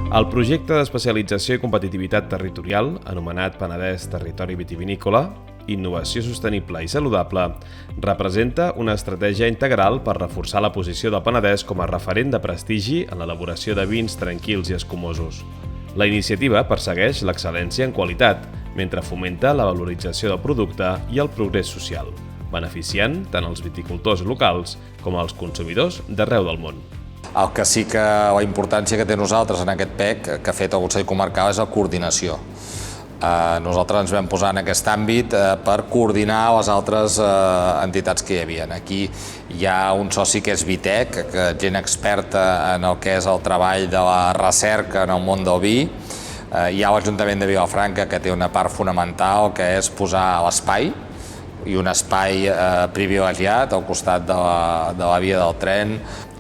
El projecte d'especialització i competitivitat territorial, anomenat Penedès Territori Vitivinícola, Innovació Sostenible i Saludable, representa una estratègia integral per reforçar la posició del Penedès com a referent de prestigi en l'elaboració de vins tranquils i escumosos. La iniciativa persegueix l'excel·lència en qualitat, mentre fomenta la valorització del producte i el progrés social, beneficiant tant els viticultors locals com els consumidors d'arreu del món. El que sí que la importància que té nosaltres en aquest PEC que ha fet el Consell Comarcal és la coordinació. Nosaltres ens vam posar en aquest àmbit per coordinar les altres entitats que hi havia. Aquí hi ha un soci que és Vitec, gent experta en el que és el treball de la recerca en el món del vi. Hi ha l'Ajuntament de Vilafranca, que té una part fonamental, que és posar l'espai, i un espai privilegiat al costat de la via del tren.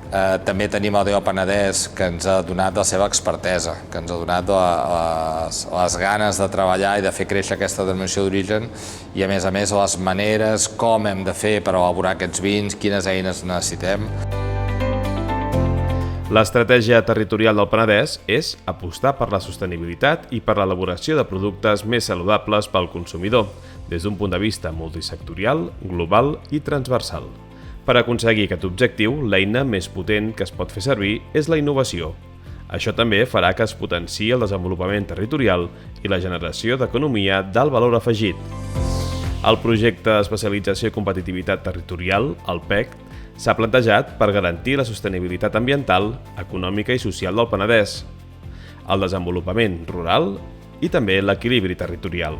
També tenim el DO Penedès, que ens ha donat la seva expertesa, que ens ha donat les ganes de treballar i de fer créixer aquesta denominació d'origen i, a més, les maneres, com hem de fer per elaborar aquests vins, quines eines necessitem. L'estratègia territorial del Penedès és apostar per la sostenibilitat i per l'elaboració de productes més saludables pel consumidor, des d'un punt de vista multisectorial, global i transversal. Per aconseguir aquest objectiu, l'eina més potent que es pot fer servir és la innovació. Això també farà que es potenciï el desenvolupament territorial i la generació d'economia d'alt valor afegit. El projecte d'especialització i competitivitat territorial, el PEC, s'ha plantejat per garantir la sostenibilitat ambiental, econòmica i social del Penedès, el desenvolupament rural i també l'equilibri territorial.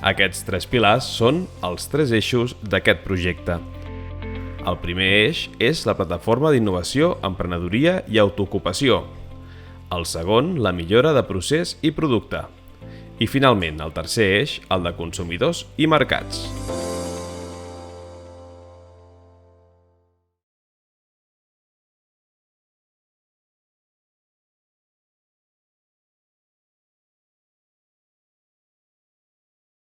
Aquests tres pilars són els tres eixos d'aquest projecte. El primer eix és la plataforma d'innovació, emprenedoria i autoocupació. El segon, la millora de procés i producte. I finalment, el tercer eix, el de consumidors i mercats.